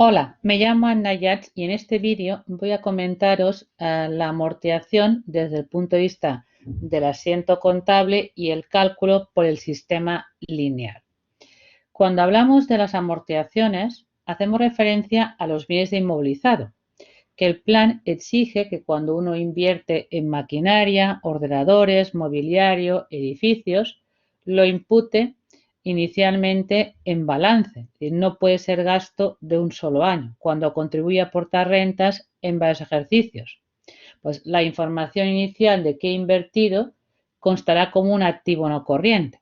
Hola, me llamo Anayat y en este vídeo voy a comentaros la amortización desde el punto de vista del asiento contable y el cálculo por el sistema lineal. Cuando hablamos de las amortizaciones, hacemos referencia a los bienes de inmovilizado, que el plan exige que cuando uno invierte en maquinaria, ordenadores, mobiliario, edificios, lo impute inicialmente en balance, y no puede ser gasto de un solo año, cuando contribuye a aportar rentas en varios ejercicios. Pues la información inicial de qué he invertido constará como un activo no corriente.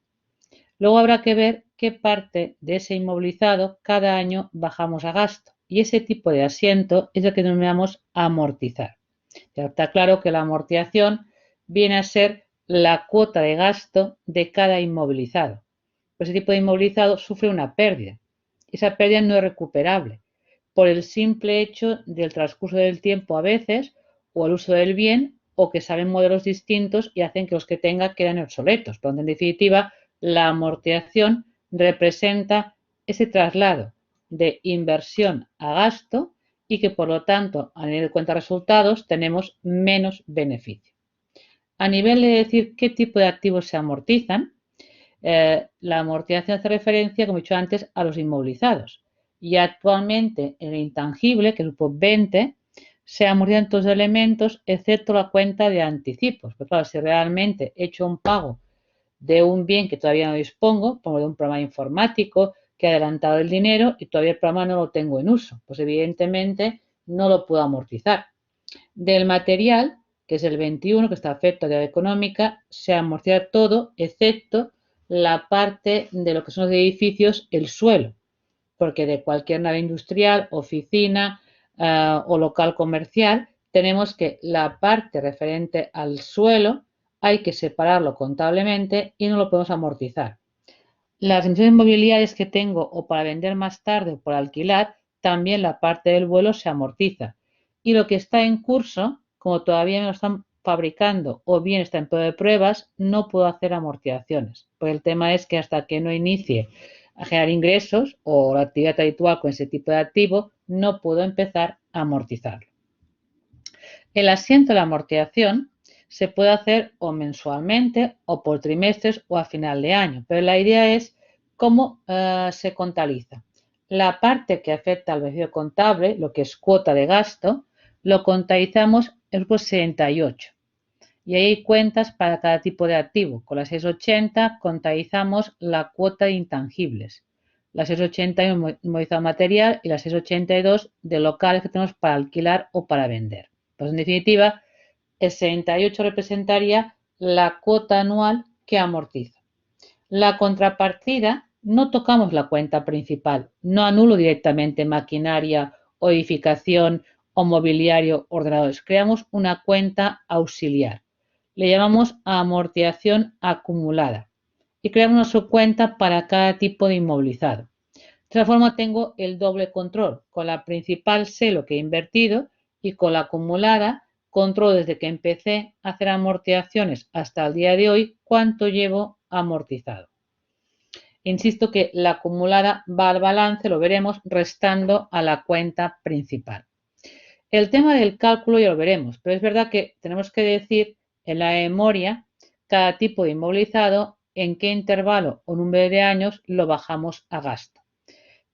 Luego habrá que ver qué parte de ese inmovilizado cada año bajamos a gasto. Y ese tipo de asiento es el que denominamos amortizar. Ya está claro que la amortización viene a ser la cuota de gasto de cada inmovilizado. Pues ese tipo de inmovilizado sufre una pérdida. Esa pérdida no es recuperable por el simple hecho del transcurso del tiempo a veces o el uso del bien o que salen modelos distintos y hacen que los que tenga queden obsoletos. Pero en definitiva, la amortización representa ese traslado de inversión a gasto y que por lo tanto a nivel de cuenta de resultados tenemos menos beneficio. A nivel de decir qué tipo de activos se amortizan, la amortización hace referencia, como he dicho antes, a los inmovilizados. Y actualmente el intangible, que es el grupo 20, se amortizan todos los elementos excepto la cuenta de anticipos. Pero claro, si realmente he hecho un pago de un bien que todavía no dispongo, como de un programa informático que ha adelantado el dinero y todavía el programa no lo tengo en uso, pues evidentemente no lo puedo amortizar. Del material, que es el 21, que está afecto a la económica, se amortiza todo excepto la parte de lo que son los edificios, el suelo, porque de cualquier nave industrial, oficina o local comercial, tenemos que la parte referente al suelo hay que separarlo contablemente y no lo podemos amortizar. Las inversiones inmobiliarias que tengo o para vender más tarde o por alquilar, también la parte del vuelo se amortiza. Y lo que está en curso, como todavía no lo están fabricando o bien está en periodo de pruebas, no puedo hacer amortizaciones. Pues el tema es que hasta que no inicie a generar ingresos o la actividad habitual con ese tipo de activo, no puedo empezar a amortizarlo. El asiento de la amortización se puede hacer o mensualmente o por trimestres o a final de año, pero la idea es cómo se contabiliza. La parte que afecta al beneficio contable, lo que es cuota de gasto, lo contabilizamos en el 68 y ahí hay cuentas para cada tipo de activo. Con la 680 contabilizamos la cuota de intangibles. La 681 inmovilizado material y la 682 de locales que tenemos para alquilar o para vender. Pues en definitiva, el 68 representaría la cuota anual que amortiza. La contrapartida, no tocamos la cuenta principal, no anulo directamente maquinaria o edificación o mobiliario, ordenadores. Creamos una cuenta auxiliar. Le llamamos amortización acumulada y creamos una subcuenta para cada tipo de inmovilizado. De esta forma tengo el doble control. Con la principal sé lo que he invertido y con la acumulada controlo desde que empecé a hacer amortizaciones hasta el día de hoy cuánto llevo amortizado. Insisto que la acumulada va al balance, lo veremos, restando a la cuenta principal. El tema del cálculo ya lo veremos, pero es verdad que tenemos que decir en la memoria cada tipo de inmovilizado, en qué intervalo o número de años lo bajamos a gasto.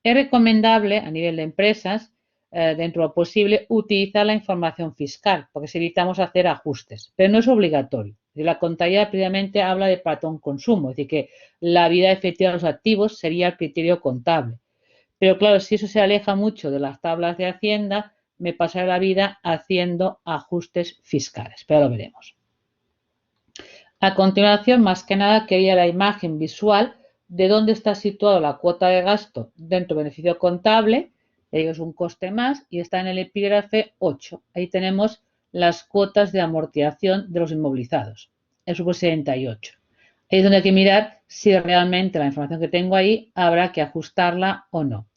Es recomendable a nivel de empresas, dentro de lo posible, utilizar la información fiscal, porque si evitamos hacer ajustes, pero no es obligatorio. La contabilidad previamente habla de patrón consumo, es decir, que la vida efectiva de los activos sería el criterio contable. Pero claro, si eso se aleja mucho de las tablas de Hacienda, me pasaré la vida haciendo ajustes fiscales, pero lo veremos. A continuación, más que nada, quería la imagen visual de dónde está situada la cuota de gasto dentro del beneficio contable. Ello es un coste más y está en el epígrafe 8. Ahí tenemos las cuotas de amortización de los inmovilizados, el sub 68. Ahí es donde hay que mirar si realmente la información que tengo ahí habrá que ajustarla o no.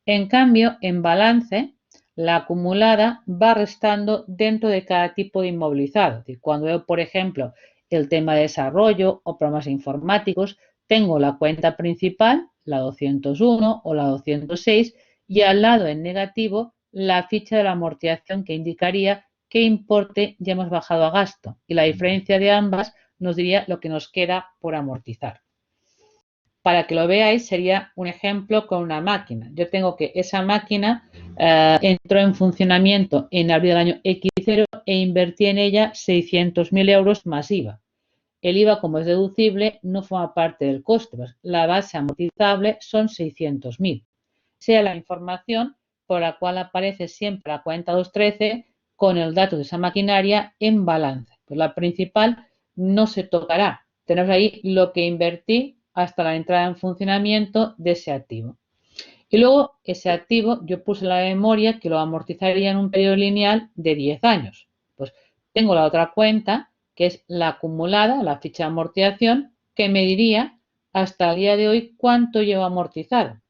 En cambio, en balance, la acumulada va restando dentro de cada tipo de inmovilizado. Es decir, cuando veo, por ejemplo, el tema de desarrollo o programas informáticos, tengo la cuenta principal, la 201 o la 206, y al lado en negativo la ficha de la amortización que indicaría qué importe ya hemos bajado a gasto y la diferencia de ambas nos diría lo que nos queda por amortizar. Para que lo veáis sería un ejemplo con una máquina. Yo tengo que esa máquina entró en funcionamiento en abril del año X0 e invertí en ella 600.000 euros más IVA. El IVA, como es deducible, no forma parte del coste. Pues la base amortizable son 600.000. Sea la información por la cual aparece siempre la cuenta 213 con el dato de esa maquinaria en balance. Pues la principal no se tocará. Tenemos ahí lo que invertí hasta la entrada en funcionamiento de ese activo. Y luego ese activo yo puse en la memoria que lo amortizaría en un periodo lineal de 10 años. Pues tengo la otra cuenta, que es la acumulada, la ficha de amortización, que me diría hasta el día de hoy cuánto llevo amortizado.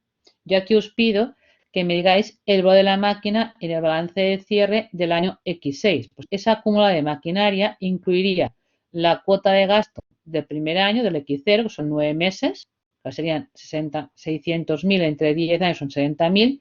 Yo aquí os pido que me digáis el valor de la máquina en el balance de cierre del año X6. Pues esa acumulada de maquinaria incluiría la cuota de gasto del primer año, del X0, que son 9 meses, que serían 600.000 entre 10 años son 60.000,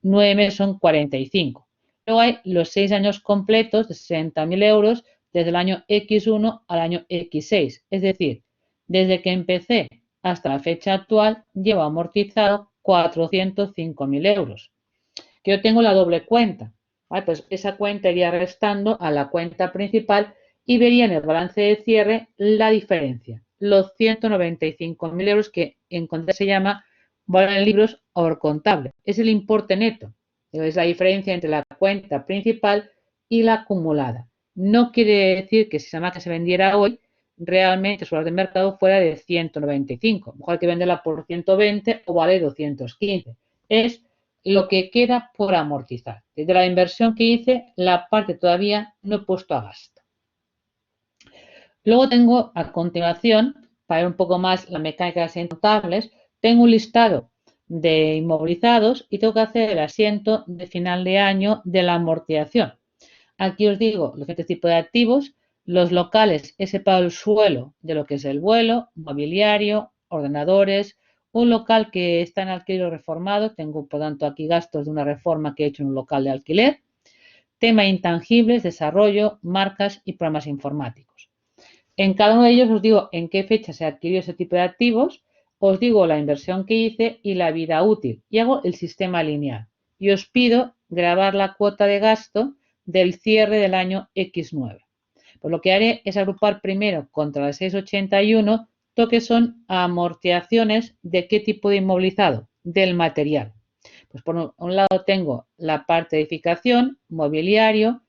9 meses son 45. Luego hay los 6 años completos de 60.000 euros desde el año X1 al año X6. Es decir, desde que empecé hasta la fecha actual llevo amortizado 405.000 euros. Que yo tengo la doble cuenta. ¿Vale? Pues esa cuenta iría restando a la cuenta principal y vería en el balance de cierre la diferencia, los 195.000 euros que en contabilidad se llama valor en libros or contable. Es el importe neto. Es la diferencia entre la cuenta principal y la acumulada. No quiere decir que si esa máquina se vendiera hoy, realmente su valor de mercado fuera de 195. A lo mejor hay que venderla por 120 o vale 215. Es lo que queda por amortizar. Desde la inversión que hice, la parte todavía no he puesto a gasto. Luego tengo a continuación, para ver un poco más la mecánica de las contables, tengo un listado de inmovilizados y tengo que hacer el asiento de final de año de la amortización. Aquí os digo los diferentes tipos de activos. Los locales he separado el suelo de lo que es el vuelo, mobiliario, ordenadores, un local que está en alquiler reformado. Tengo, por tanto, aquí gastos de una reforma que he hecho en un local de alquiler. Tema intangibles, desarrollo, marcas y programas informáticos. En cada uno de ellos os digo en qué fecha se adquirió ese tipo de activos, os digo la inversión que hice y la vida útil y hago el sistema lineal. Y os pido grabar la cuota de gasto del cierre del año X9. Pues lo que haré es agrupar primero contra el 681 todo que son amortizaciones de qué tipo de inmovilizado, del material. Pues por un lado tengo la parte de edificación, mobiliario,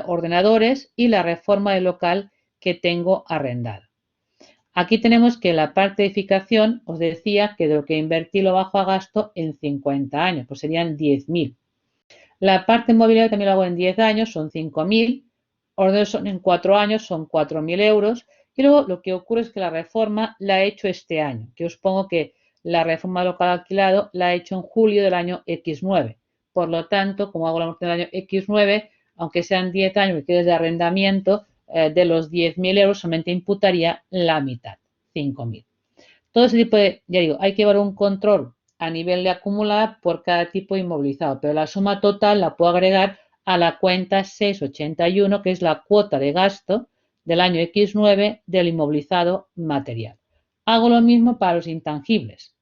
ordenadores y la reforma del local que tengo arrendado. Aquí tenemos que la parte de edificación, os decía que de lo que invertí lo bajo a gasto en 50 años, pues serían 10.000. La parte inmobiliaria también lo hago en 10 años, son 5.000. Ordenadores son en 4 años, son 4.000 euros. Y luego lo que ocurre es que la reforma la he hecho este año, que os pongo que la reforma local alquilado la he hecho en julio del año X9. Por lo tanto, como hago la amortización del año X9, aunque sean 10 años que quedes de arrendamiento, de los 10.000 euros solamente imputaría la mitad, 5.000. Todo ese tipo de, ya digo, hay que llevar un control a nivel de acumulada por cada tipo de inmovilizado, pero la suma total la puedo agregar a la cuenta 681, que es la cuota de gasto del año X9 del inmovilizado material. Hago lo mismo para los intangibles.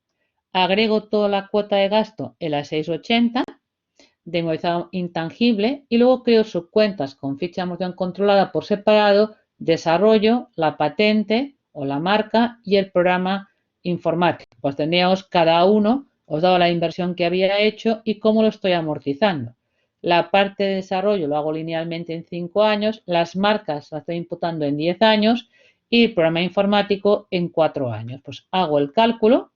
Agrego toda la cuota de gasto en la 680 de inmovilizado intangible y luego creo subcuentas con ficha de amortización controlada por separado, desarrollo, la patente o la marca y el programa informático. Pues teníamos cada uno, os daba la inversión que había hecho y cómo lo estoy amortizando. La parte de desarrollo lo hago linealmente en 5 años, las marcas las estoy imputando en 10 años y el programa informático en 4 años. Pues hago el cálculo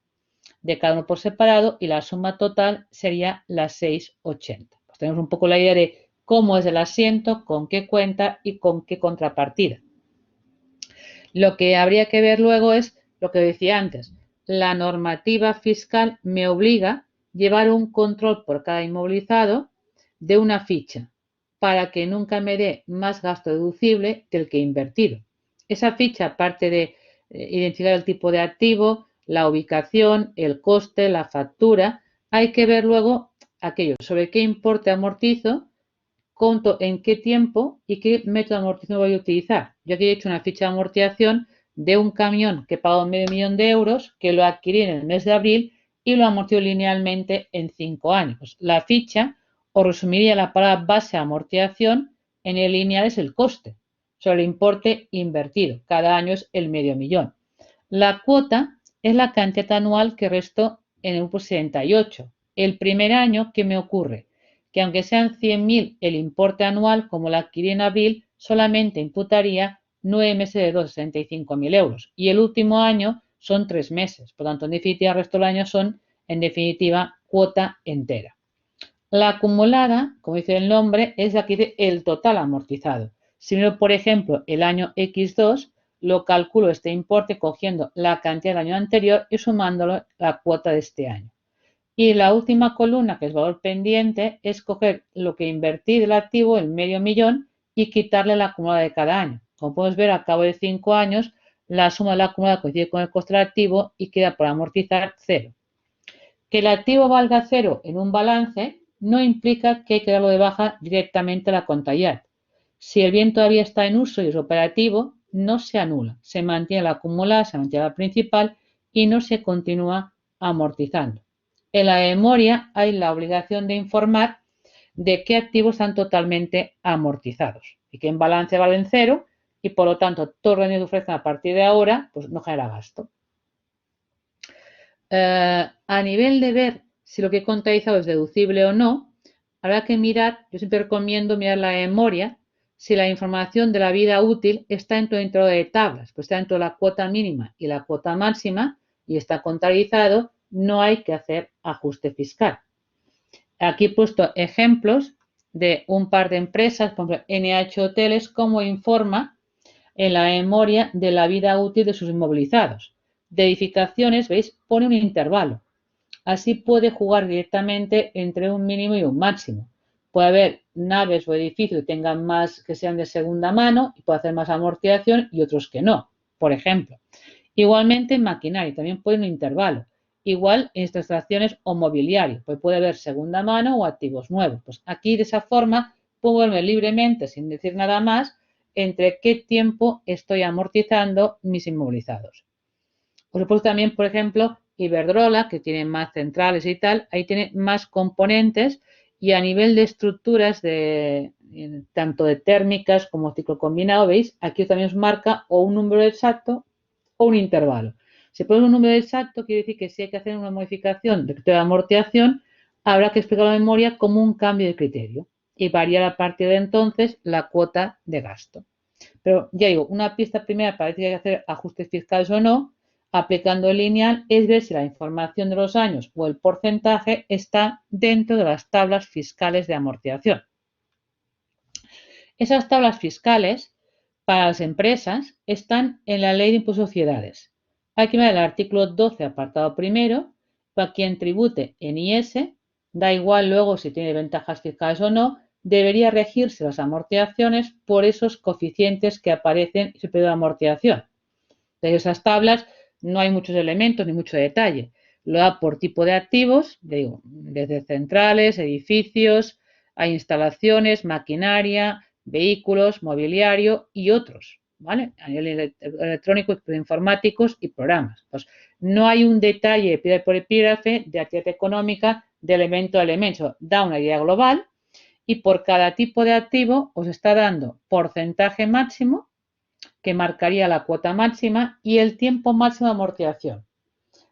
de cada uno por separado y la suma total sería la 680. Pues tenemos un poco la idea de cómo es el asiento, con qué cuenta y con qué contrapartida. Lo que habría que ver luego es lo que decía antes. La normativa fiscal me obliga a llevar un control por cada inmovilizado de una ficha para que nunca me dé más gasto deducible del que he invertido. Esa ficha, aparte de identificar el tipo de activo, la ubicación, el coste, la factura, hay que ver luego aquello sobre qué importe amortizo, conto en qué tiempo y qué método de amortización voy a utilizar. Yo aquí he hecho una ficha de amortización de un camión que pago €500.000, que lo adquirí en el mes de abril y lo amortizo linealmente en 5 años. La ficha os resumiría la palabra base de amortización, en el lineal es el coste, sobre el importe invertido. Cada año es el $500.000. La cuota es la cantidad anual que resto en el grupo 68. El primer año, ¿qué me ocurre? Que aunque sean 100.000 el importe anual, como la adquirí en abril, solamente imputaría 9 meses de 265.000 euros. Y el último año son 3 meses. Por tanto, en definitiva, el resto del año son, en definitiva, cuota entera. La acumulada, como dice el nombre, es la que dice el total amortizado. Si miro, por ejemplo, el año X2, lo calculo este importe cogiendo la cantidad del año anterior y sumándolo la cuota de este año. Y la última columna, que es valor pendiente, es coger lo que invertí del activo, el $500.000, y quitarle la acumulada de cada año. Como podemos ver, a cabo de 5 años, la suma de la acumulada coincide con el coste del activo y queda por amortizar 0. Que el activo valga 0 en un balance no implica que hay que darlo de baja directamente a la contabilidad. Si el bien todavía está en uso y es operativo, no se anula, se mantiene la acumulada, se mantiene la principal y no se continúa amortizando. En la memoria hay la obligación de informar de qué activos están totalmente amortizados y que en balance valen 0 y por lo tanto todo el rendimiento que ofrecen a partir de ahora pues no genera gasto. A nivel de ver si lo que he contabilizado es deducible o no, habrá que mirar, yo siempre recomiendo mirar la memoria, si la información de la vida útil está dentro de tablas, pues está dentro de la cuota mínima y la cuota máxima y está contabilizado, no hay que hacer ajuste fiscal. Aquí he puesto ejemplos de un par de empresas, por ejemplo, NH Hoteles, cómo informa en la memoria de la vida útil de sus inmovilizados. De edificaciones, ¿veis? Pone un intervalo. Así puede jugar directamente entre un mínimo y un máximo. Puede haber naves o edificios que tengan más, que sean de segunda mano y puede hacer más amortización y otros que no, por ejemplo. Igualmente en maquinaria, también pone un intervalo. Igual en instalaciones o mobiliario, pues puede haber segunda mano o activos nuevos. Pues aquí de esa forma puedo moverme libremente, sin decir nada más, entre qué tiempo estoy amortizando mis inmovilizados. Os he puesto también, por ejemplo, Iberdrola, que tiene más centrales y tal, ahí tiene más componentes y a nivel de estructuras, tanto de térmicas como ciclo combinado, ¿veis? Aquí también os marca o un número exacto o un intervalo. Si pones un número exacto, quiere decir que si hay que hacer una modificación de criterio de amortización, habrá que explicar a la memoria como un cambio de criterio y variar a partir de entonces la cuota de gasto. Pero ya digo, una pista primera para decir que hay que hacer ajustes fiscales o no, aplicando el lineal, es ver si la información de los años o el porcentaje está dentro de las tablas fiscales de amortización. Esas tablas fiscales para las empresas están en la Ley de Impuestos de Sociedades. Hay que ver el artículo 12, apartado primero, para quien tribute en IS, da igual luego si tiene ventajas fiscales o no, debería regirse las amortizaciones por esos coeficientes que aparecen en su periodo de amortización. De esas tablas no hay muchos elementos ni mucho detalle. Lo da por tipo de activos, digo, desde centrales, edificios, hay instalaciones, maquinaria, vehículos, mobiliario y otros, ¿vale? A nivel electrónico, informáticos y programas. Pues no hay un detalle epígrafe por epígrafe de actividad económica de elemento a elemento. Da una idea global y por cada tipo de activo os está dando porcentaje máximo que marcaría la cuota máxima y el tiempo máximo de amortización.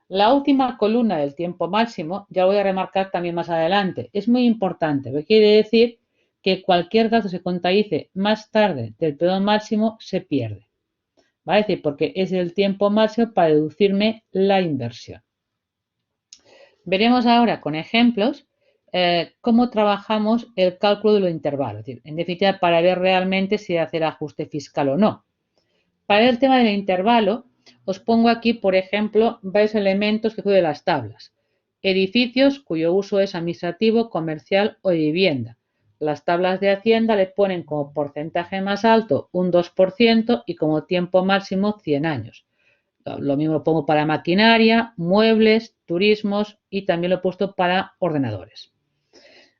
La última columna del tiempo máximo, ya lo voy a remarcar también más adelante, es muy importante, porque quiere decir que cualquier gasto que se contabilice más tarde del periodo máximo se pierde. ¿Vale? Es decir, porque es el tiempo máximo para deducirme la inversión. Veremos ahora con ejemplos cómo trabajamos el cálculo de los intervalos, es decir, en definitiva, para ver realmente si hacer ajuste fiscal o no. Para el tema del intervalo, os pongo aquí, por ejemplo, varios elementos que de las tablas. Edificios cuyo uso es administrativo, comercial o de vivienda. Las tablas de Hacienda le ponen como porcentaje más alto un 2% y como tiempo máximo 100 años. Lo mismo lo pongo para maquinaria, muebles, turismos y también lo he puesto para ordenadores.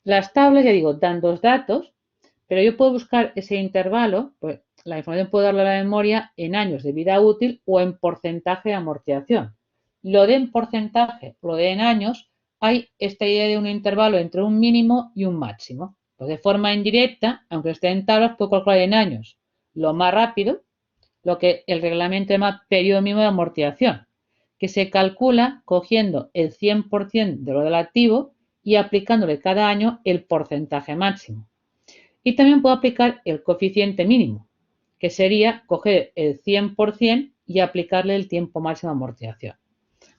Las tablas, ya digo, dan dos datos, pero yo puedo buscar ese intervalo, pues la información puedo darle a la memoria en años de vida útil o en porcentaje de amortización. Lo de en porcentaje, lo de en años, hay esta idea de un intervalo entre un mínimo y un máximo. Pues de forma indirecta, aunque esté en tablas, puedo calcular en años lo más rápido, lo que el reglamento llama periodo mínimo de amortización, que se calcula cogiendo el 100% de lo del activo y aplicándole cada año el porcentaje máximo. Y también puedo aplicar el coeficiente mínimo, que sería coger el 100% y aplicarle el tiempo máximo de amortización.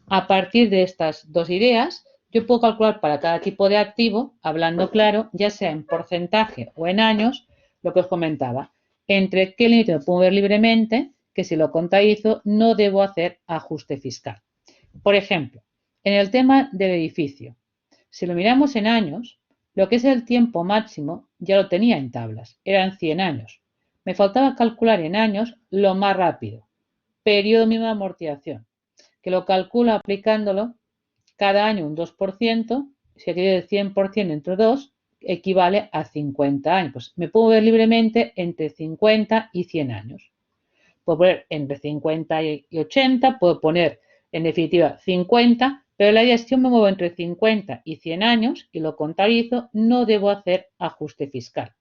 A partir de estas dos ideas, yo puedo calcular para cada tipo de activo, hablando claro, ya sea en porcentaje o en años, lo que os comentaba, entre qué límite me puedo mover libremente, que si lo contabilizo no debo hacer ajuste fiscal. Por ejemplo, en el tema del edificio, si lo miramos en años, lo que es el tiempo máximo ya lo tenía en tablas, eran 100 años. Me faltaba calcular en años lo más rápido, periodo mínimo de amortización, que lo calcula aplicándolo cada año un 2%, si aquí el 100% entre 2, equivale a 50 años. Pues me puedo ver libremente entre 50 y 100 años. Puedo poner entre 50 y 80, puedo poner en definitiva 50, pero la idea es que yo me muevo entre 50 y 100 años y lo contabilizo, no debo hacer ajuste fiscal.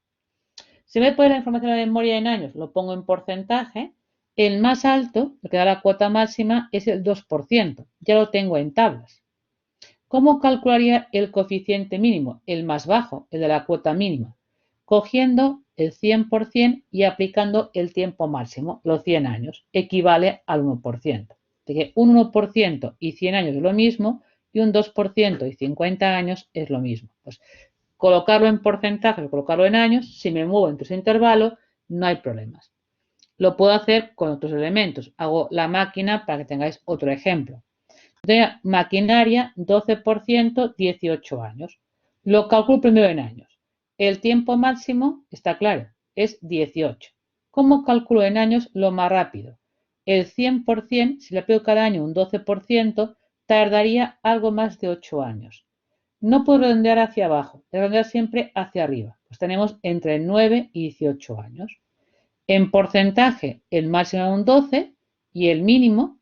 Si me pone la información de memoria en años, lo pongo en porcentaje, el más alto, lo que da la cuota máxima, es el 2%, ya lo tengo en tablas. ¿Cómo calcularía el coeficiente mínimo? El más bajo, el de la cuota mínima, cogiendo el 100% y aplicando el tiempo máximo, los 100 años, equivale al 1%. Así que un 1% y 100 años es lo mismo y un 2% y 50 años es lo mismo. Pues colocarlo en porcentaje o colocarlo en años, si me muevo entre ese intervalo, no hay problemas. Lo puedo hacer con otros elementos. Hago la máquina para que tengáis otro ejemplo. Entonces, maquinaria, 12%, 18 años. Lo calculo primero en años. El tiempo máximo, está claro, es 18. ¿Cómo calculo en años lo más rápido? El 100%, si le aplico cada año un 12%, tardaría algo más de 8 años. No puedo redondear hacia abajo, redondear siempre hacia arriba. Pues tenemos entre 9 y 18 años. En porcentaje, el máximo es un 12 y el mínimo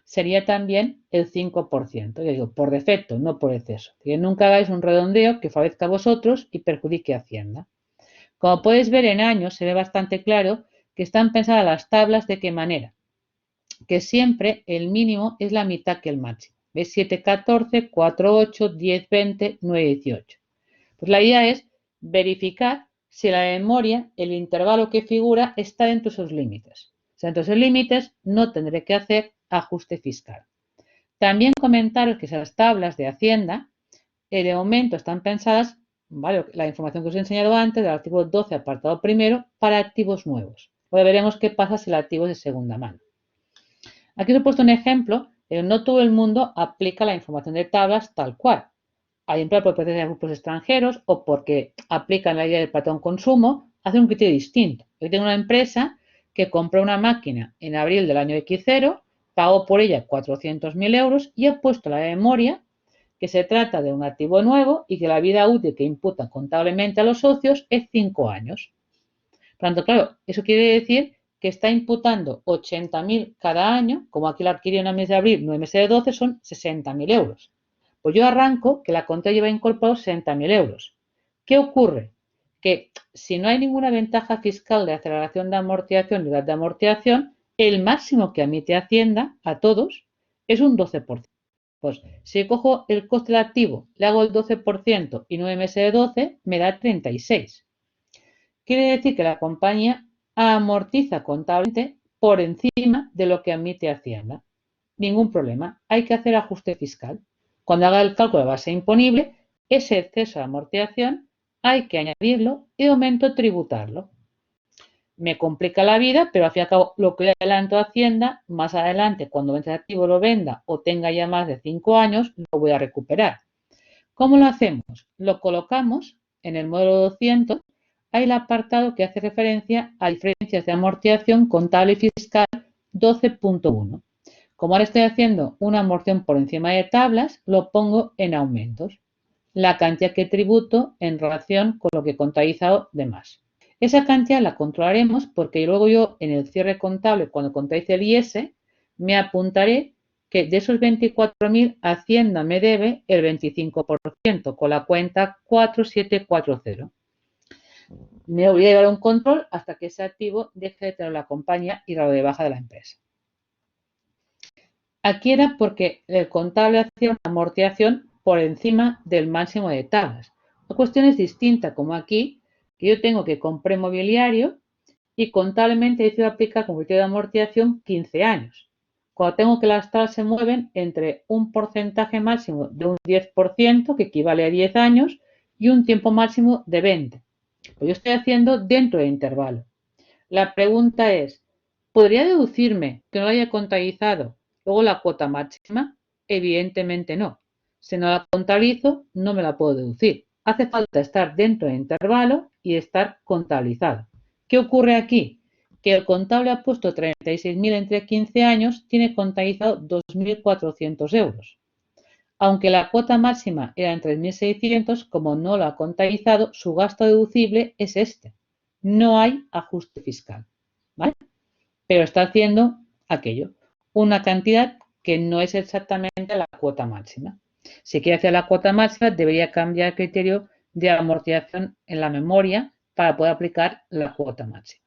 sería también el 5%. Yo digo, por defecto, no por exceso. Que nunca hagáis un redondeo que favorezca a vosotros y perjudique a Hacienda. Como podéis ver en años, se ve bastante claro que están pensadas las tablas de qué manera. Que siempre el mínimo es la mitad que el máximo. ¿Ves? 7, 14, 4, 8, 10, 20, 9, 18. Pues la idea es verificar si la memoria, el intervalo que figura, está dentro de esos límites. Si dentro de esos límites, no tendré que hacer ajuste fiscal. También comentaros que esas tablas de Hacienda, de momento están pensadas, ¿vale? La información que os he enseñado antes, del artículo 12, apartado primero, para activos nuevos. Luego veremos qué pasa si el activo es de segunda mano. Aquí os he puesto un ejemplo, pero no todo el mundo aplica la información de tablas tal cual. Hay empleados por pertenecer a grupos extranjeros o porque aplican la idea del patrón consumo, hacen un criterio distinto. Yo tengo una empresa que compró una máquina en abril del año X0, pagó por ella 400.000 euros y ha puesto la memoria que se trata de un activo nuevo y que la vida útil que imputa contablemente a los socios es 5 años. Por tanto, claro, eso quiere decir que está imputando 80.000 cada año, como aquí la adquirí en el mes de abril, 9 meses de 12, son 60.000 euros. Pues yo arranco que la cuenta lleva incorporados 60.000 euros. ¿Qué ocurre? Que si no hay ninguna ventaja fiscal de aceleración de amortización y de amortización, el máximo que admite Hacienda a todos es un 12%. Pues si cojo el coste del activo, le hago el 12% y 9 meses de 12, me da 36. Quiere decir que la compañía amortiza contablemente por encima de lo que admite Hacienda. Ningún problema, hay que hacer ajuste fiscal. Cuando haga el cálculo de base imponible, ese exceso de amortización hay que añadirlo y de momento tributarlo. Me complica la vida, pero al fin y al cabo lo que adelanto a Hacienda, más adelante cuando el activo lo venda o tenga ya más de 5 años, lo voy a recuperar. ¿Cómo lo hacemos? Lo colocamos en el módulo 200, hay el apartado que hace referencia a diferencias de amortización contable y fiscal 12.1. Como ahora estoy haciendo una amortización por encima de tablas, lo pongo en aumentos. la cantidad que tributo en relación con lo que he contabilizado de más. Esa cantidad la controlaremos porque luego yo en el cierre contable, cuando contabilice el IS, me apuntaré que de esos 24.000 Hacienda me debe el 25% con la cuenta 4740. Me voy a llevar un control hasta que ese activo deje de tener la compañía y dado de baja de la empresa. Aquí era porque el contable hacía una amortización por encima del máximo de tablas. La cuestión es distinta, como aquí, que yo tengo que comprar mobiliario y contablemente decido aplicar como criterio de amortización 15 años. Cuando tengo que las tablas se mueven entre un porcentaje máximo de un 10%, que equivale a 10 años, y un tiempo máximo de 20. Pues yo estoy haciendo dentro del intervalo. La pregunta es, ¿podría deducirme que no lo haya contabilizado luego la cuota máxima? Evidentemente no. Si no la contabilizo, no me la puedo deducir. Hace falta estar dentro del intervalo y estar contabilizado. ¿Qué ocurre aquí? Que el contable ha puesto 36.000 entre 15 años, tiene contabilizado 2.400 euros. Aunque la cuota máxima era en 3.600, como no lo ha contabilizado, su gasto deducible es este. No hay ajuste fiscal, ¿vale? Pero está haciendo aquello, una cantidad que no es exactamente la cuota máxima. Si quiere hacer la cuota máxima, debería cambiar el criterio de amortización en la memoria para poder aplicar la cuota máxima.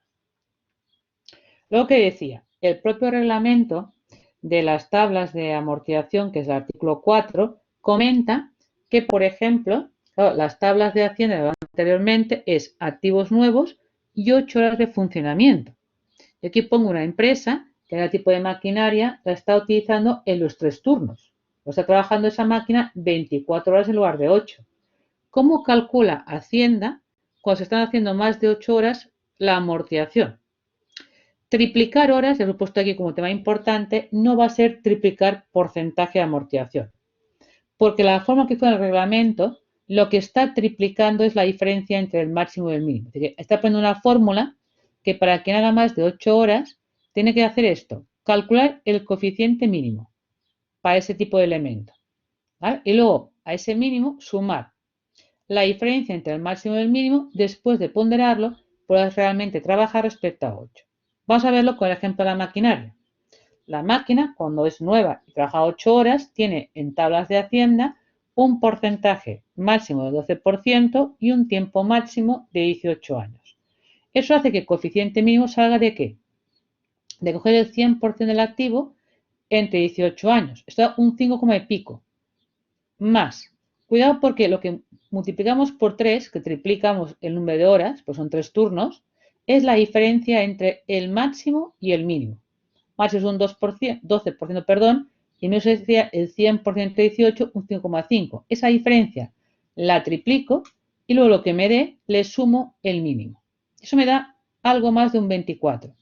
Luego que decía, el propio reglamento de las tablas de amortización, que es el artículo 4, comenta que, por ejemplo, las tablas de Hacienda anteriormente es activos nuevos y 8 horas de funcionamiento. Y aquí pongo una empresa que el tipo de maquinaria la está utilizando en los 3 turnos. O está trabajando esa máquina 24 horas en lugar de 8. ¿Cómo calcula Hacienda cuando se están haciendo más de 8 horas la amortización? Triplicar horas, ya lo he puesto aquí como tema importante, no va a ser triplicar porcentaje de amortización. Porque la forma que fue en el reglamento, lo que está triplicando es la diferencia entre el máximo y el mínimo. Es decir, está poniendo una fórmula que para quien haga más de 8 horas, tiene que hacer esto, calcular el coeficiente mínimo para ese tipo de elemento. ¿Vale? Y luego, a ese mínimo, sumar la diferencia entre el máximo y el mínimo después de ponderarlo, puedas realmente trabajar respecto a 8. Vamos a verlo con el ejemplo de la maquinaria. La máquina, cuando es nueva y trabaja 8 horas, tiene en tablas de Hacienda un porcentaje máximo del 12% y un tiempo máximo de 18 años. Eso hace que el coeficiente mínimo salga ¿de qué? De coger el 100% del activo entre 18 años. Esto da un 5, y pico. Más. Cuidado porque lo que multiplicamos por 3, que triplicamos el número de horas, pues son 3 turnos, es la diferencia entre el máximo y el mínimo. Máximo es un 12%, perdón, y no se decía el 100% de 18, un 5,5. Esa diferencia la triplico y luego lo que me dé le sumo el mínimo. Eso me da algo más de un 24.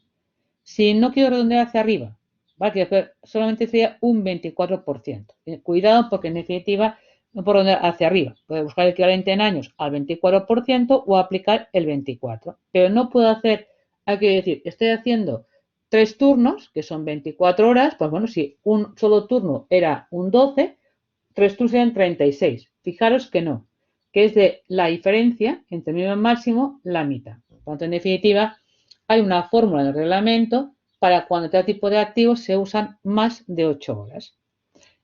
Si no quiero redondear hacia arriba, ¿vale? Que solamente sería un 24%. Cuidado porque en definitiva no puedo redondear hacia arriba. Puedo buscar el equivalente en años al 24% o aplicar el 24. Pero no puedo hacer, hay que decir, estoy haciendo 3 turnos, que son 24 horas, pues bueno, si un solo turno era un 12, 3 turnos serían 36. Fijaros que no, que es de la diferencia entre el mínimo y el máximo, la mitad. Por lo tanto, en definitiva, hay una fórmula en el reglamento para cuando este tipo de activos se usan más de 8 horas.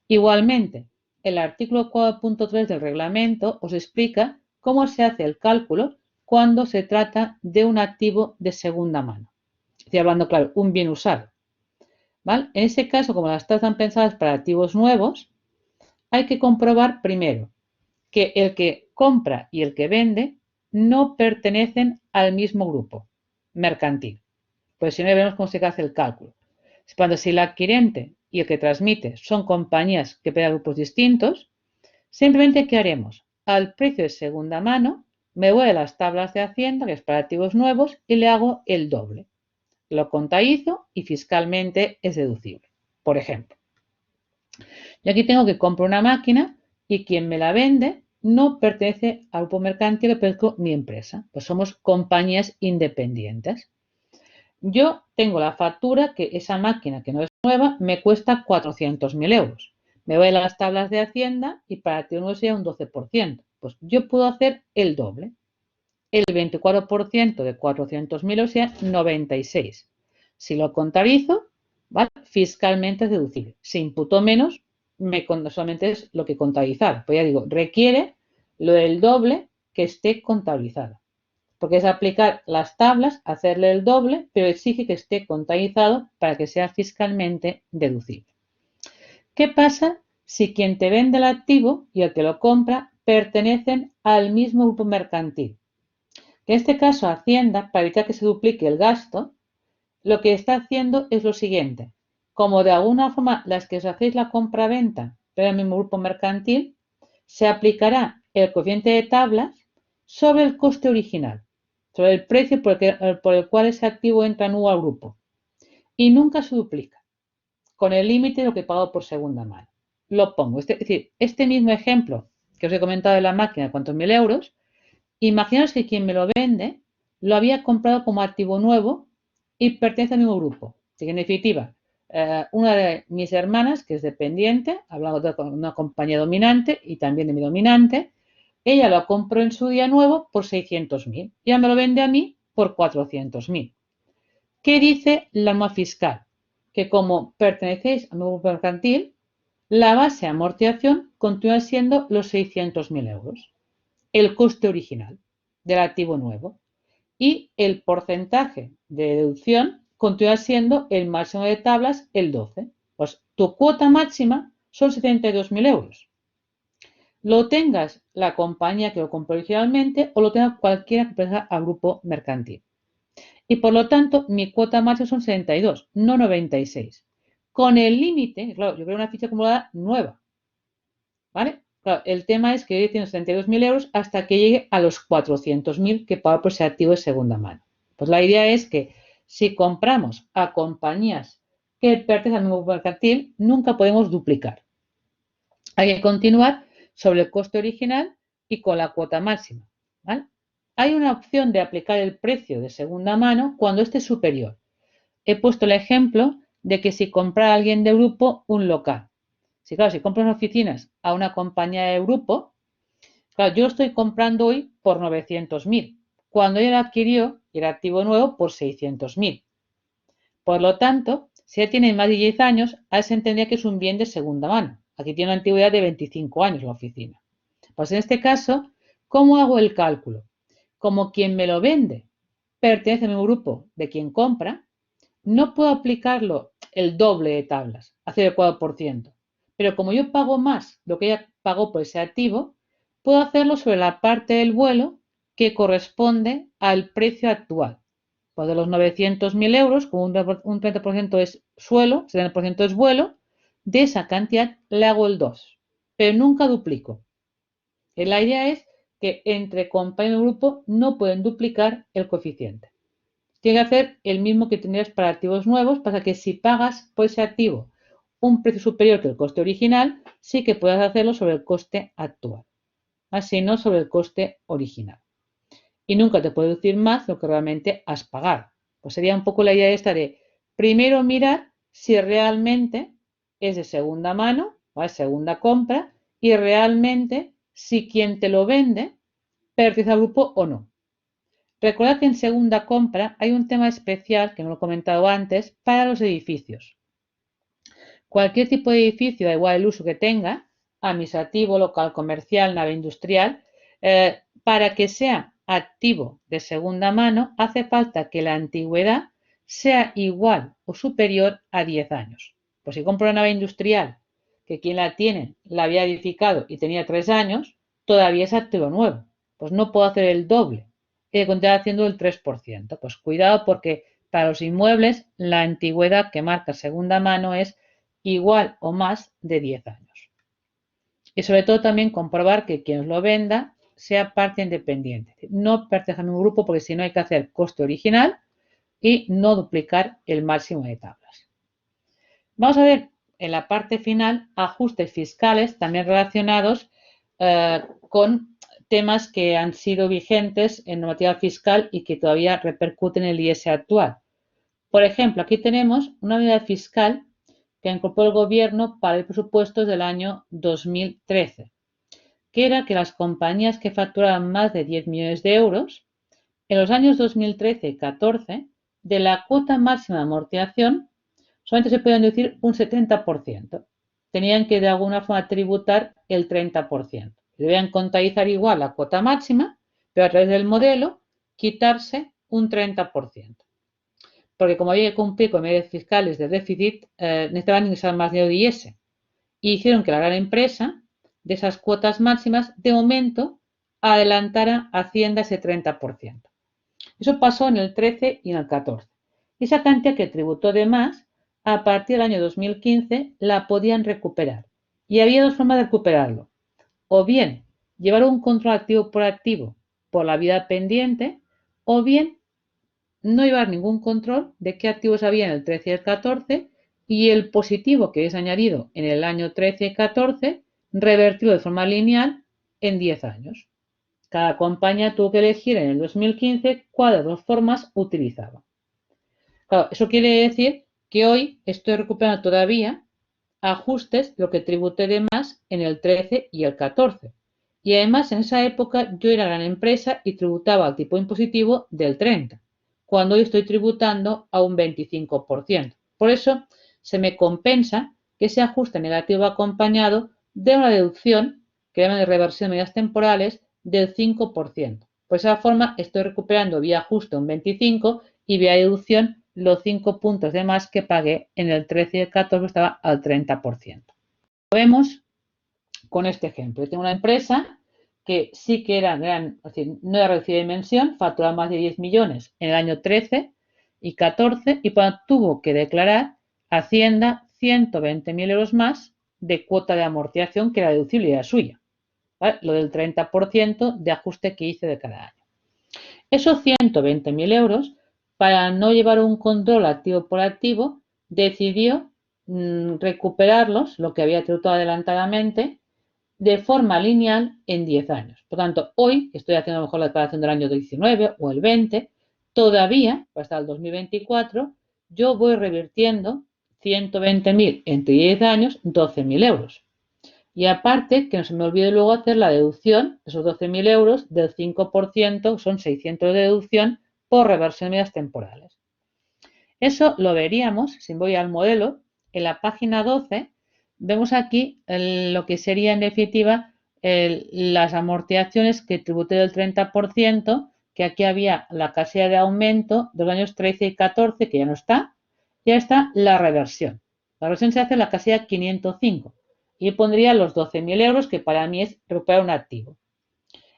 Igualmente, el artículo 4.3 del reglamento os explica cómo se hace el cálculo cuando se trata de un activo de segunda mano. Estoy hablando, claro, un bien usado. ¿Vale? En ese caso, como las tasas están pensadas para activos nuevos, hay que comprobar primero que el que compra y el que vende no pertenecen al mismo grupo mercantil. Pues si no, vemos cómo se hace el cálculo. Cuando si el adquirente y el que transmite son compañías que operan grupos distintos, simplemente ¿qué haremos? Al precio de segunda mano me voy a las tablas de Hacienda, que es para activos nuevos, y le hago el doble. Lo contabilizo y fiscalmente es deducible. Por ejemplo, yo aquí tengo que comprar una máquina y quien me la vende no pertenece al grupo mercantil, que pertenezco mi empresa. Pues somos compañías independientes. Yo tengo la factura que esa máquina, que no es nueva, me cuesta 400.000 euros. Me voy a las tablas de Hacienda y para ti no sería un 12%. Pues yo puedo hacer el doble. El 24% de 400.000, o sea, 96. Si lo contabilizo, ¿vale? Fiscalmente es deducible. Si imputo menos, solamente es lo que contabilizar. Pues ya digo, requiere lo del doble que esté contabilizado. Porque es aplicar las tablas, hacerle el doble, pero exige que esté contabilizado para que sea fiscalmente deducible. ¿Qué pasa si quien te vende el activo y el que lo compra pertenecen al mismo grupo mercantil? En este caso, Hacienda, para evitar que se duplique el gasto, lo que está haciendo es lo siguiente. Como de alguna forma las que os hacéis la compra-venta, pero en el mismo grupo mercantil, se aplicará el coeficiente de tablas sobre el coste original, sobre el precio por el cual ese activo entra nuevo al grupo. Y nunca se duplica, con el límite de lo que he pagado por segunda mano. Lo pongo. Es decir, este mismo ejemplo que os he comentado de la máquina de cuántos mil euros, imaginaos que quien me lo vende lo había comprado como activo nuevo y pertenece al mismo grupo. Así que, en definitiva, una de mis hermanas, que es dependiente, hablando de una compañía dominante y también de mi dominante, ella lo compró en su día nuevo por 600.000. Ya me lo vende a mí por 400.000. ¿Qué dice la norma fiscal? Que como pertenecéis al grupo mercantil, la base de amortización continúa siendo los 600.000 euros, el coste original del activo nuevo, y el porcentaje de deducción continúa siendo el máximo de tablas, el 12. Pues tu cuota máxima son 72.000 euros. Lo tengas la compañía que lo compró originalmente o lo tenga cualquiera que pertenezca al grupo mercantil. Y por lo tanto, mi cuota máxima son 72, no 96. Con el límite, claro, yo creo una ficha acumulada nueva. ¿Vale? Claro, el tema es que yo tengo 72.000 euros hasta que llegue a los 400.000 que pago por ese activo de segunda mano. Pues la idea es que si compramos a compañías que pertenecen al mismo mercantil, nunca podemos duplicar. Hay que continuar sobre el coste original y con la cuota máxima. ¿Vale? Hay una opción de aplicar el precio de segunda mano cuando este es superior. He puesto el ejemplo de que si compra alguien de grupo un local. Claro, si compro unas oficinas a una compañía de grupo, claro, yo lo estoy comprando hoy por 900.000, cuando ella lo adquirió y era activo nuevo por 600.000. Por lo tanto, si ya tiene más de 10 años, a se entendía que es un bien de segunda mano. Aquí tiene una antigüedad de 25 años la oficina. Pues en este caso, ¿cómo hago el cálculo? Como quien me lo vende pertenece al mismo grupo de quien compra, no puedo aplicarlo el doble de tablas, hacer el 4%. Pero como yo pago más lo que ella pagó por ese activo, puedo hacerlo sobre la parte del vuelo que corresponde al precio actual. Pues de los 900.000 euros, como un 30% es suelo, 70% es vuelo, de esa cantidad le hago el 2, pero nunca duplico. La idea es que entre compañeros de grupo no pueden duplicar el coeficiente. Tiene que hacer el mismo que tendrías para activos nuevos, para que si pagas por ese activo un precio superior que el coste original, sí que puedas hacerlo sobre el coste actual, así no sobre el coste original. Y nunca te puede decir más de lo que realmente has pagado. Pues sería un poco la idea esta de primero mirar si realmente es de segunda mano, ¿vale? Segunda compra, y realmente si quien te lo vende pertenece al grupo o no. Recordad que en segunda compra hay un tema especial, que no lo he comentado antes, para los edificios. Cualquier tipo de edificio, da igual el uso que tenga, administrativo, local, comercial, nave industrial, para que sea activo de segunda mano, hace falta que la antigüedad sea igual o superior a 10 años. Pues si compro una nave industrial, que quien la tiene la había edificado y tenía 3 años, todavía es activo nuevo. Pues no puedo hacer el doble. He de continuar haciendo el 3%. Pues cuidado porque para los inmuebles la antigüedad que marca segunda mano es igual o más de 10 años. Y sobre todo también comprobar que quien os lo venda sea parte independiente. No pertenezca a un grupo porque si no hay que hacer coste original y no duplicar el máximo de tablas. Vamos a ver en la parte final ajustes fiscales también relacionados con temas que han sido vigentes en normativa fiscal y que todavía repercuten en el IS actual. Por ejemplo, aquí tenemos una unidad fiscal que incorporó el Gobierno para los presupuestos del año 2013, que era que las compañías que facturaban más de 10 millones de euros, en los años 2013 y 14, de la cuota máxima de amortización, solamente se podían deducir un 70%. Tenían que de alguna forma tributar el 30%. Debían contabilizar igual la cuota máxima, pero a través del modelo quitarse un 30%. Porque como había que cumplir con medidas fiscales de déficit, necesitaban ingresar más dinero de IS. Y hicieron que la gran empresa, de esas cuotas máximas, de momento adelantara a Hacienda ese 30%. Eso pasó en el 13 y en el 14. Esa cantidad que tributó de más, a partir del año 2015, la podían recuperar. Y había dos formas de recuperarlo. O bien llevar un control activo por activo por la vida pendiente, o bien no llevar ningún control de qué activos había en el 13 y el 14 y el positivo que es añadido en el año 13 y 14 revertirlo de forma lineal en 10 años. Cada compañía tuvo que elegir en el 2015 cuál de las dos formas utilizaba. Claro, eso quiere decir que hoy estoy recuperando todavía ajustes lo que tributé de más en el 13 y el 14. Y además en esa época yo era gran empresa y tributaba al tipo impositivo del 30, cuando hoy estoy tributando a un 25%. Por eso se me compensa que ese ajuste negativo acompañado de una deducción que llaman de reversión de medidas temporales del 5%. Por esa forma estoy recuperando vía ajuste un 25 y vía deducción los 5 puntos de más que pagué en el 13 y el 14 estaba al 30%. Lo vemos con este ejemplo. Yo tengo una empresa que sí que era gran, es decir, no era reducida de dimensión, facturaba más de 10 millones en el año 13 y 14 y tuvo que declarar a Hacienda 120.000 euros más de cuota de amortización que era deducible y era suya. ¿Vale? Lo del 30% de ajuste que hice de cada año. Esos 120.000 euros, para no llevar un control activo por activo, decidió recuperarlos, lo que había tributado adelantadamente, de forma lineal en 10 años. Por tanto, hoy estoy haciendo a lo mejor la declaración del año 19 o el 20, todavía, hasta el 2024, yo voy revirtiendo 120.000 entre 10 años, 12.000 euros. Y aparte, que no se me olvide luego hacer la deducción, esos 12.000 euros del 5%, son 600 de deducción por reversión de medidas temporales. Eso lo veríamos, si voy al modelo, en la página 12, vemos aquí lo que sería en definitiva las amortizaciones que tributé del 30%, que aquí había la casilla de aumento de los años 13 y 14, que ya no está, ya está la reversión. La reversión se hace en la casilla 505 y pondría los 12.000 euros, que para mí es recuperar un activo.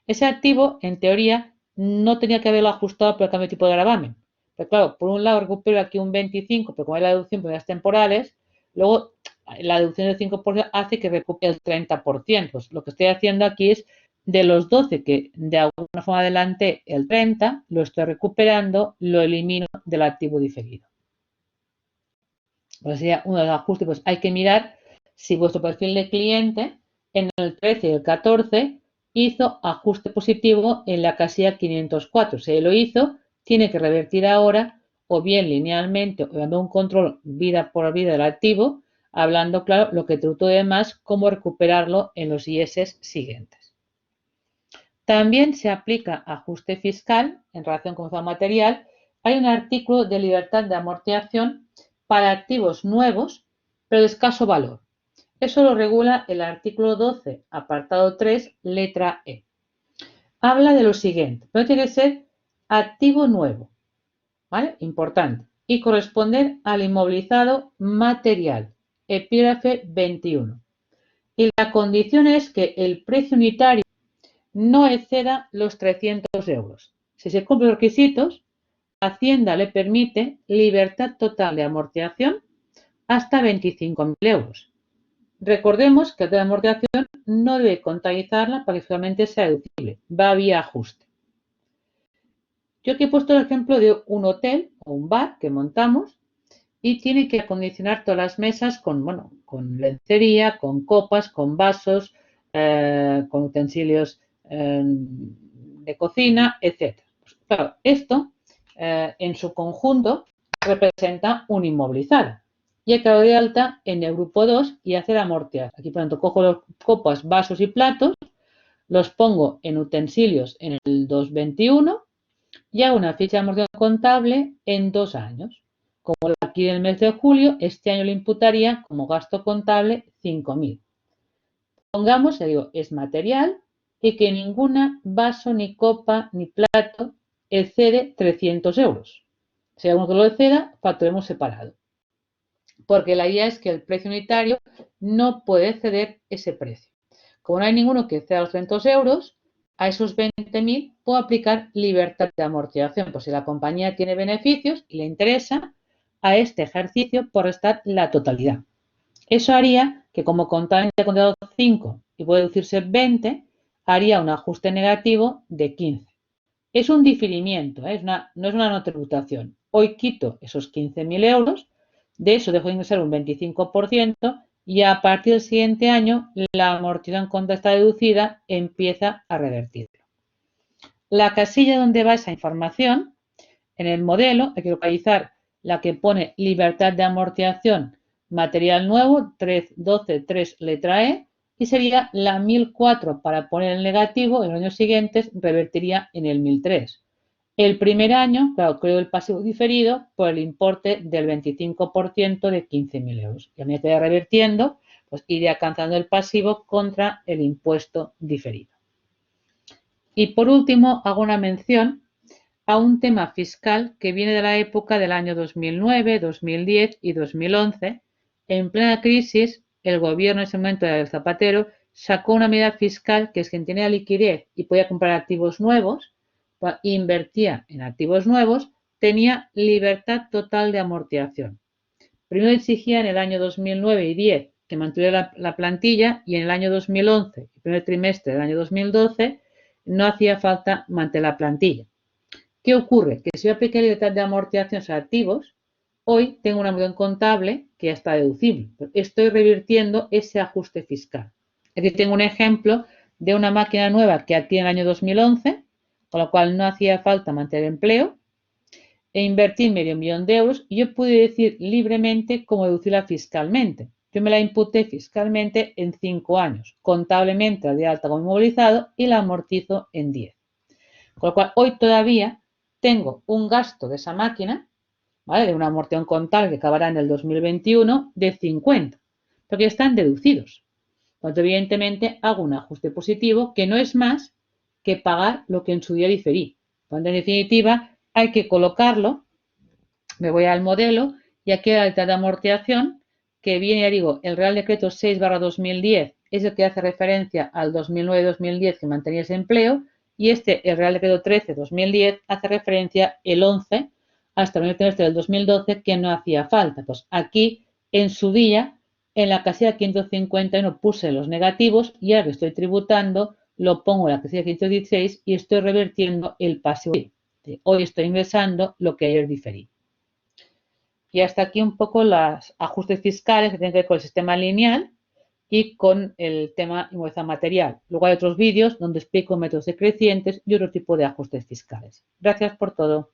Ese activo, en teoría, no tenía que haberlo ajustado por el cambio de tipo de gravamen. Pero claro, por un lado recupero aquí un 25, pero como es la deducción por medidas temporales, luego la deducción del 5% hace que recupere el 30%. Pues lo que estoy haciendo aquí es de los 12 que de alguna forma adelanté el 30, lo estoy recuperando, lo elimino del activo diferido. Pues sería uno de los ajustes, pues hay que mirar si vuestro perfil de cliente en el 13 y el 14 hizo ajuste positivo en la casilla 504. Si lo hizo, tiene que revertir ahora o bien linealmente o dando un control vida por vida del activo, hablando claro lo que tributó de más, cómo recuperarlo en los IS siguientes. También se aplica ajuste fiscal en relación con el material. Hay un artículo de libertad de amortización para activos nuevos, pero de escaso valor. Eso lo regula el artículo 12, apartado 3, letra E. Habla de lo siguiente, pero tiene que ser activo nuevo, ¿vale? Importante. Y corresponder al inmovilizado material, epígrafe 21. Y la condición es que el precio unitario no exceda los 300 euros. Si se cumplen los requisitos, Hacienda le permite libertad total de amortización hasta 25.000 euros. Recordemos que la amortización no debe contabilizarla para que solamente sea deducible, va vía ajuste. Yo aquí he puesto el ejemplo de un hotel o un bar que montamos y tiene que acondicionar todas las mesas con lencería, con copas, con vasos, con utensilios de cocina, etc. Pues, claro, esto en su conjunto representa un inmovilizado. Y he quedado de alta en el grupo 2 y hacer amortización. Aquí, por ejemplo, cojo las copas, vasos y platos, los pongo en utensilios en el 2021 y hago una ficha de amortización contable en 2 años. Como aquí en el mes de julio, este año le imputaría como gasto contable 5.000. Pongamos, ya digo, es material y que ninguna vaso, ni copa, ni plato excede 300 euros. Si hay alguno que lo exceda, facturemos separado. Porque la idea es que el precio unitario no puede exceder ese precio. Como no hay ninguno que exceda los 300 euros, a esos 20.000 puedo aplicar libertad de amortización. Pues si la compañía tiene beneficios y le interesa a este ejercicio por restar la totalidad. Eso haría que como contablemente he contado 5 y puede deducirse 20, haría un ajuste negativo de 15. Es un diferimiento, no es una no tributación. Hoy quito esos 15.000 euros, de eso dejo de ingresar un 25% y a partir del siguiente año la amortización contra esta deducida empieza a revertirlo. La casilla donde va esa información, en el modelo hay que localizar la que pone libertad de amortización, material nuevo, 3.12.3 letra E, y sería la 1.004 para poner el negativo, en los años siguientes revertiría en el 1.003. El primer año, claro, creo el pasivo diferido por el importe del 25% de 15.000 euros. Y a medida que vaya revirtiendo, pues iré alcanzando el pasivo contra el impuesto diferido. Y por último, hago una mención a un tema fiscal que viene de la época del año 2009, 2010 y 2011. En plena crisis, el gobierno en ese momento del Zapatero sacó una medida fiscal que es quien tenía liquidez y podía comprar activos nuevos, invertía en activos nuevos, tenía libertad total de amortización. Primero exigía en el año 2009 y 10 que mantuviera la plantilla y en el año 2011, el primer trimestre del año 2012, no hacía falta mantener la plantilla. ¿Qué ocurre? Que si yo apliqué libertad de amortización a activos, hoy tengo una amortización contable que ya está deducible. Estoy revirtiendo ese ajuste fiscal. Es decir, tengo un ejemplo de una máquina nueva que adquirí en el año 2011, con lo cual no hacía falta mantener empleo, e invertí $500.000 de euros y yo pude decir libremente cómo deducirla fiscalmente. Yo me la imputé fiscalmente en 5 años, contablemente de alta como inmovilizado y la amortizo en 10. Con lo cual, hoy todavía tengo un gasto de esa máquina, ¿vale?, de una amortización contable que acabará en el 2021 de 50, porque están deducidos. Por lo tanto, evidentemente, hago un ajuste positivo que no es más que pagar lo que en su día diferí. Cuando en definitiva hay que colocarlo, me voy al modelo y aquí la letra de amortización que viene, ya digo, el Real Decreto 6/2010 es el que hace referencia al 2009-2010 que mantenía ese empleo y el Real Decreto 13/2010 hace referencia el 11 hasta el primer trimestre del 2012 que no hacía falta. Pues aquí en su día en la casilla 551 puse los negativos y ahora que estoy tributando lo pongo en la casilla 516 y estoy revirtiendo el pasivo. Hoy estoy ingresando lo que ayer diferí. Y hasta aquí un poco los ajustes fiscales que tienen que ver con el sistema lineal y con el tema inmovilizado material. Luego hay otros vídeos donde explico métodos decrecientes y otro tipo de ajustes fiscales. Gracias por todo.